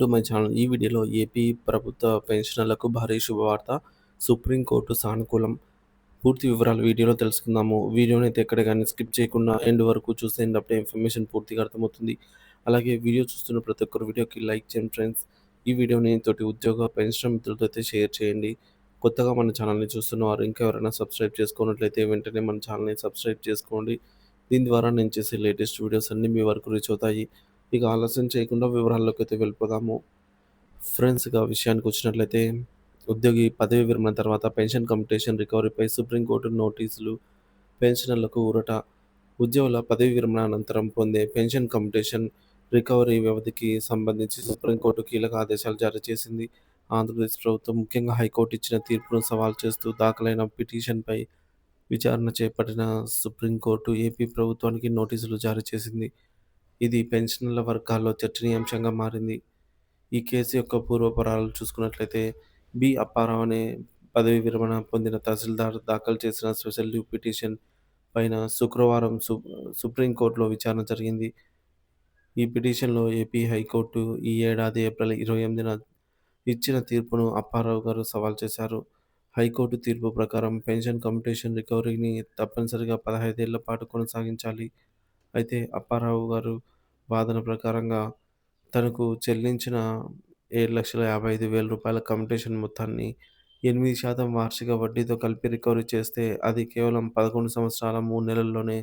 To my channel. ఈ వీడియోలో AP ప్రభుత్వ పెన్షనర్లకు భారీ శుభవార్త. సుప్రీంకోర్టు సానుకూలం. పూర్తి వివరాలు వీడియోలో తెలుసుకుందాము. వీడియోని అయితే ఎక్కడ గాని స్కిప్ చేయకుండా ఎండ్ వరకు చూసేయండి. అప్పుడే ఇన్ఫర్మేషన్ పూర్తిగా అర్థమవుతుంది. అలాగే వీడియో చూస్తున్న ప్రతి ఒక్కరు వీడియోకి లైక్ చేయండి ఫ్రెండ్స్. ఈ వీడియోని తోటి ఉద్యోగ పెన్షన్ మిత్రులతో అయితే షేర్ చేయండి. కొత్తగా మన ఛానల్‌ని చూస్తున్నవారు ఇంకా ఎవరైనా సబ్స్క్రైబ్ చేసుకున్నట్లయితే వెంటనే మన ఛానల్‌ని సబ్స్క్రైబ్ చేసుకోండి. దీని ద్వారా నేను చేసే లేటెస్ట్ వీడియోస్ అన్నీ మీ వరకు రీచ్ అవుతాయి. ఇక ఆలస్యం చేయకుండా వివరాల్లోకైతే వెళ్ళిపోదాము. ఫ్రెండ్స్ ఇక విషయానికొచ్చినట్లయితే, ఉద్యోగి పదవీ విరమణ తర్వాత పెన్షన్ కంప్యూటేషన్ రికవరీపై సుప్రీంకోర్టు నోటీసులు. పెన్షనర్లకు ఊరట. ఉద్యోగుల పదవీ విరమణ అనంతరం పొందే పెన్షన్ కంప్యూటేషన్ రికవరీ వ్యవధికి సంబంధించి సుప్రీంకోర్టు కీలక ఆదేశాలు జారీ చేసింది. ఆంధ్రప్రదేశ్ ప్రభుత్వం, ముఖ్యంగా హైకోర్టు ఇచ్చిన తీర్పును సవాల్ చేస్తూ దాఖలైన పిటిషన్‌పై విచారణ చేపట్టిన సుప్రీంకోర్టు ఏపీ ప్రభుత్వానికి నోటీసులు జారీ చేసింది. ఇది పెన్షనర్ల వర్గాల్లో చర్చనీయాంశంగా మారింది. ఈ కేసు యొక్క పూర్వాపరాలు చూసుకున్నట్లయితే, అప్పారావు అనే పదవీ విరమణ పొందిన తహసీల్దార్ దాఖలు చేసిన స్పెషల్ లీవ్ పిటిషన్ పైన శుక్రవారం సుప్రీంకోర్టులో విచారణ జరిగింది. ఈ పిటిషన్‌లో ఏపీ హైకోర్టు ఈ ఏడాది ఏప్రిల్ 28న ఇచ్చిన తీర్పును అప్పారావు గారు సవాల్ చేశారు. హైకోర్టు తీర్పు ప్రకారం పెన్షన్ కంప్యూటేషన్ రికవరీని తప్పనిసరిగా 15 ఏళ్ల పాటు కొనసాగించాలి. అయితే అప్పారావు గారు వాదన ప్రకారంగా తనకు చెల్లించిన రూ. 7,55,000 కమ్యుటేషన్ మొత్తాన్ని 8% వార్షిక వడ్డీతో కలిపి రికవరీ చేస్తే అది కేవలం 11 సంవత్సరాల 3 నెలల్లోనే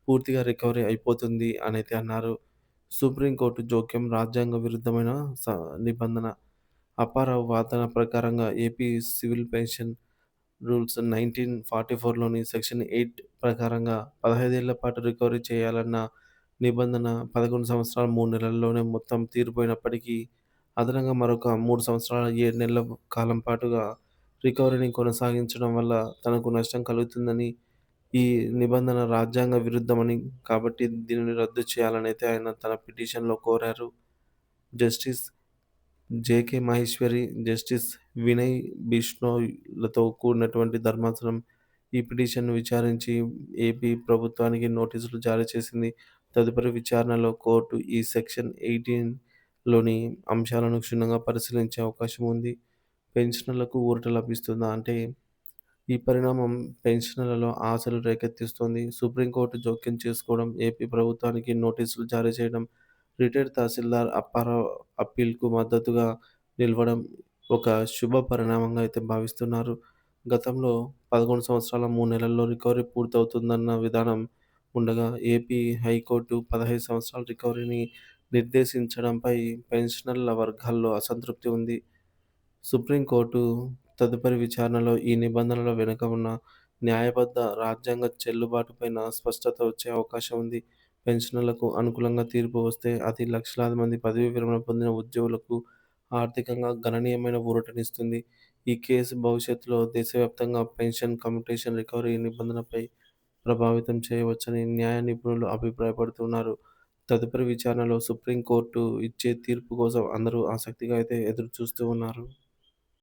పూర్తిగా రికవరీ అయిపోతుంది అనైతే అన్నారు. సుప్రీంకోర్టు జోక్యం రాజ్యాంగ విరుద్ధమైన స నిబంధన. అప్పారావు వాదన ప్రకారంగా ఏపీ సివిల్ పెన్షన్ రూల్స్ 1944లోని సెక్షన్ 8 ప్రకారంగా 15 ఏళ్ల పాటు రికవరీ చేయాలన్న నిబంధన 11 సంవత్సరాల 3 నెలల్లోనే మొత్తం తీరిపోయినప్పటికీ, అదనంగా మరొక 3 సంవత్సరాల 7 నెలల కాలం పాటుగా రికవరీని కొనసాగించడం వల్ల తనకు నష్టం కలుగుతుందని, ఈ నిబంధన రాజ్యాంగ విరుద్ధమని, కాబట్టి దీనిని రద్దు చేయాలనైతే ఆయన తన పిటిషన్‌లో కోరారు. జస్టిస్ జేకే మహేశ్వరి, జస్టిస్ వినయ్ బిష్నోయ్‌లతో కూడినటువంటి ధర్మాసనం ఈ పిటిషన్‌ను విచారించి ఏపీ ప్రభుత్వానికి నోటీసులు జారీ చేసింది. తదుపరి విచారణలో కోర్టు ఈ సెక్షన్ 18లోని అంశాలను క్షుణ్ణంగా పరిశీలించే అవకాశం ఉంది. పెన్షనర్లకు ఊరట లభిస్తుందా అంటే, ఈ పరిణామం పెన్షనర్లలో ఆశలు రేకెత్తిస్తోంది. సుప్రీంకోర్టు జోక్యం చేసుకోవడం, ఏపీ ప్రభుత్వానికి నోటీసులు జారీ చేయడం, రిటైర్డ్ తహసీల్దార్ అప్పారావు అప్పీల్‌కు మద్దతుగా నిలవడం ఒక శుభ పరిణామంగా అయితే భావిస్తున్నారు. గతంలో 11 సంవత్సరాల 3 నెలల్లో రికవరీ పూర్తవుతుందన్న విధానం ఉండగా, ఏపీ హైకోర్టు 15 సంవత్సరాల రికవరీని నిర్దేశించడంపై పెన్షనర్ల వర్గాల్లో అసంతృప్తి ఉంది. సుప్రీంకోర్టు తదుపరి విచారణలో ఈ నిబంధనల వెనుక ఉన్న న్యాయబద్ధ రాజ్యాంగ చెల్లుబాటుపైన స్పష్టత వచ్చే అవకాశం ఉంది. పెన్షనర్లకు అనుకూలంగా తీర్పు వస్తే అది లక్షలాది మంది పదవీ విరమణ పొందిన ఉద్యోగులకు ఆర్థికంగా గణనీయమైన ఊరటనిస్తుంది. ఈ కేసు భవిష్యత్తులో దేశవ్యాప్తంగా పెన్షన్ కంప్యూటేషన్ రికవరీ నిబంధనపై ప్రభావితం చేయవచ్చని న్యాయ నిపుణులు అభిప్రాయపడుతున్నారు. తదుపరి విచారణలో సుప్రీంకోర్టు ఇచ్చే తీర్పు కోసం అందరూ ఆసక్తిగా అయితే ఎదురుచూస్తూ ఉన్నారు.